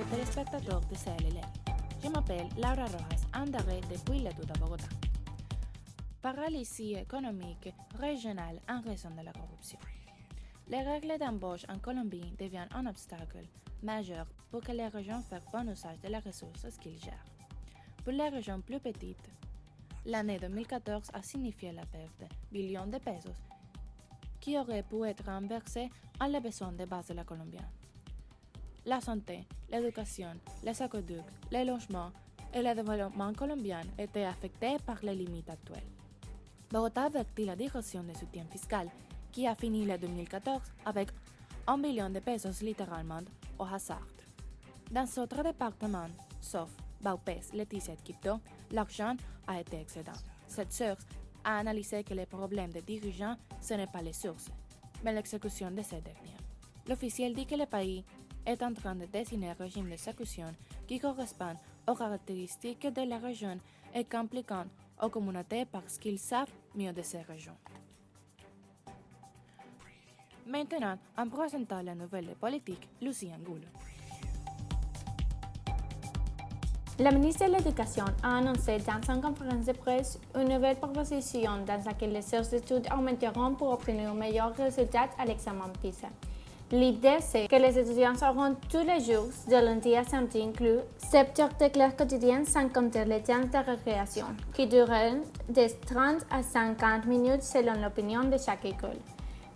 téléspectateurs de CLL. Je m'appelle Laura Rojas, Andaré depuis le Touta Bogotá. Paralysie économique régionale en raison de la corruption. Les règles d'embauche en Colombie deviennent un obstacle majeur pour que les régions fassent bon usage de les ressources qu'ils gèrent. Pour les régions plus petites, l'année 2014 a signifié la perte de billions de pesos qui auraient pu être renversés en les besoins de base de la colombienne. La santé, l'éducation, les aqueducs, les logements et le développement colombien étaient affectés par les limites actuelles. Bogotá avertit la direction de soutien fiscal qui a fini le 2014 avec 1 billion de pesos littéralement au hasard. Dans d'autres départements, sauf Baupés, Leticia et Quibdó, l'argent a été excédent. Cette source a analysé que les problèmes des dirigeants, ce n'est pas les sources, mais l'exécution de ces derniers. L'officiel dit que le pays est en train de dessiner un régime d'exécution qui correspond aux caractéristiques de la région et qu'impliquant aux communautés parce qu'ils savent mieux de ces régions. Maintenant, en présentant la nouvelle politique, Lucie Angulo. La ministre de l'Éducation a annoncé dans une conférence de presse une nouvelle proposition dans laquelle les heures d'études augmenteront pour obtenir meilleurs résultats à l'examen PISA. L'idée, c'est que les étudiants auront tous les jours, de lundi à samedi inclus, 7 heures de classe quotidienne sans compter les temps de récréation, qui dureront de 30 à 50 minutes selon l'opinion de chaque école.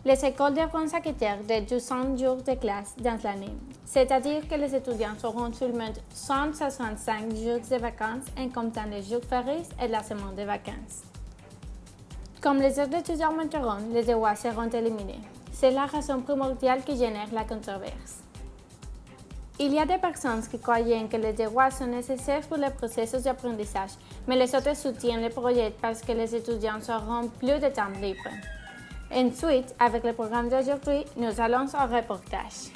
Les écoles devront s'acquitter de 200 jours de classe dans l'année, c'est-à-dire que les étudiants auront seulement 165 jours de vacances en comptant les jours fériés et la semaine de vacances. Comme les heures d'études augmenteront, les devoirs seront éliminés. C'est la raison primordiale qui génère la controverse. Il y a des personnes qui croient que les devoirs sont nécessaires pour le processus d'apprentissage, mais les autres soutiennent le projet parce que les étudiants auront plus de temps libre. Ensuite, avec le programme d'aujourd'hui, nous allons au reportage.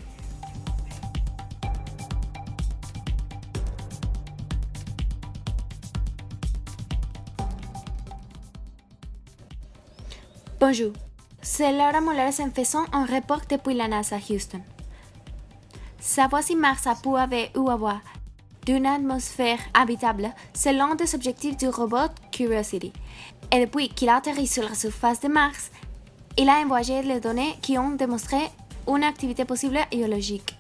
Bonjour, c'est Laura Mollers en faisant un report depuis la NASA Houston. Savoir si Mars a pu avoir d'une atmosphère habitable, c'est l'un des objectifs du robot Curiosity. Et depuis qu'il a atterri sur la surface de Mars, il a envoyé les données qui ont démontré une activité possible géologique.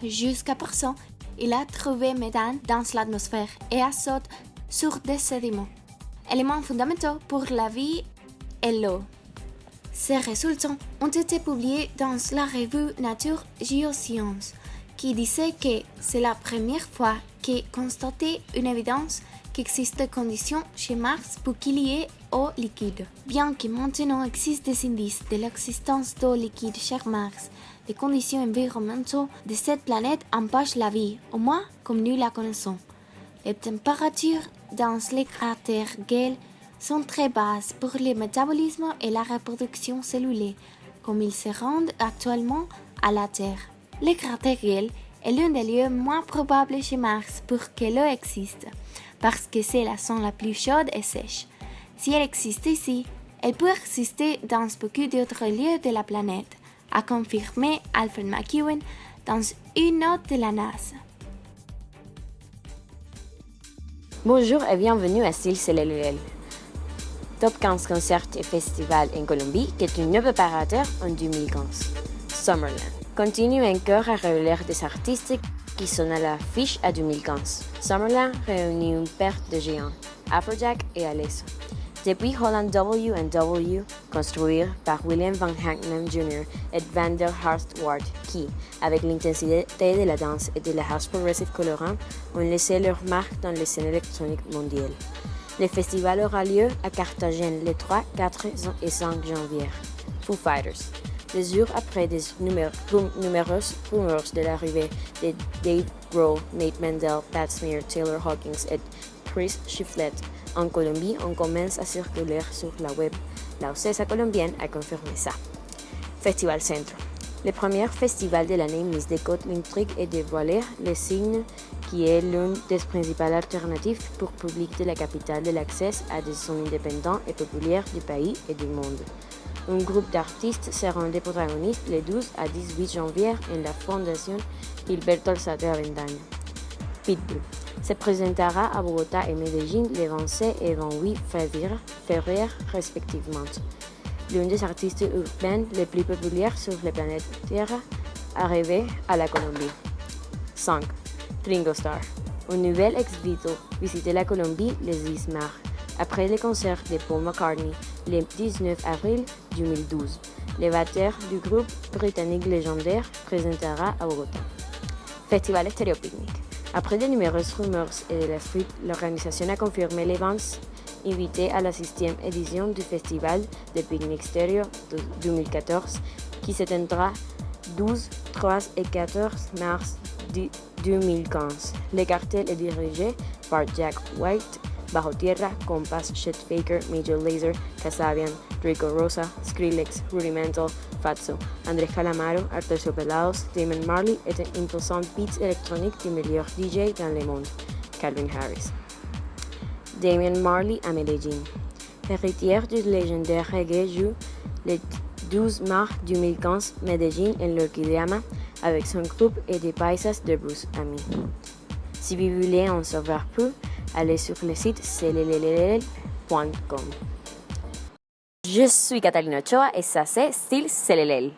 Jusqu'à présent, il a trouvé méthane dans l'atmosphère et azote sur des sédiments, éléments fondamentaux pour la vie et l'eau. Ces résultats ont été publiés dans la revue Nature Geoscience, qui disait que c'est la première fois qu'est constatée une évidence qu'il existe des conditions chez Mars pour qu'il y ait eau liquide. Bien que maintenant existent des indices de l'existence d'eau liquide chez Mars, les conditions environnementales de cette planète empêchent la vie, au moins comme nous la connaissons. Les températures dans les cratères Gale sont très basses pour le métabolisme et la reproduction cellulaire, comme ils se rendent actuellement à la Terre. Le cratère Gale est l'un des lieux moins probables chez Mars pour que l'eau existe, parce que c'est la zone la plus chaude et sèche. Si elle existe ici, elle peut exister dans beaucoup d'autres lieux de la planète, a confirmé Alfred McEwen dans une note de la NASA. Bonjour et bienvenue à CLL. Top 15 concerts et festivals en Colombie, qui est un nouveau opérateur en 2015. Summerland continue encore à révéler des artistes qui sont à l'affiche à 2015. Summerland réunit une paire de géants, Afrojack et Alesso. Depuis Holland W&W, construit par William Van Hacknam Jr. et Vander Hartward, qui, avec l'intensité de la danse et de la house progressive colorant, ont laissé leur marque dans les scènes électroniques mondiales. Le festival aura lieu à Carthagène les 3, 4 et 5 janvier. Foo Fighters. Des jours après des nombreuses rumeurs de l'arrivée de Dave Grohl, Nate Mendel, Pat Smear, Taylor Hawkins et Chris Shiflett en Colombie, on commence à circuler sur la web. La OCESA colombienne a confirmé ça. Festival Centro. Le premier festival de l'année mise de côté l'intrigue et dévoiler le signe qui est l'une des principales alternatives pour le public de la capitale de l'accès à des sons indépendants et populaires du pays et du monde. Un groupe d'artistes seront des protagonistes le 12 à 18 janvier en la Fondation Gilberto Alzate Avendaño. Pitbull se présentera à Bogotá et Medellín le 26 et 28 février respectivement. L'un des artistes urbains les plus populaires sur la planète Terre arrivé à la Colombie. 5. Ringo Starr. Un nouvel ex-Beatle visitait la Colombie le 10 mars, après le concert de Paul McCartney le 19 avril 2012. Le batteur du groupe britannique légendaire présentera à Bogotá. Festival Stereo Picnic. Après de nombreuses rumeurs et de la fuite, l'organisation a confirmé les bands invités à la 6e édition du Festival de Picnic Stereo 2014 qui se tiendra 12, 13 et 14 mars 2015. Le cartel est dirigé par Jack White, Bajo Tierra, Compass, Chet Faker, Major Lazer, Kasabian, Rico Rosa, Skrillex, Rudimental, Fatso, Andrés Calamaro, Arturo Pelados, Damon Marley et un imposant beats électronique du meilleur DJ dans le monde, Calvin Harris. Damon Marley à Medellín. Héritière du légendaire reggae joue le 12 mars 2015 Medellín en l'Orquidiama avec son groupe et des paisas de Bruce Ami. Si vous voulez en savoir plus, allez sur le site cllll.com. Je suis Catalina Ochoa et ça c'est Style Celelel.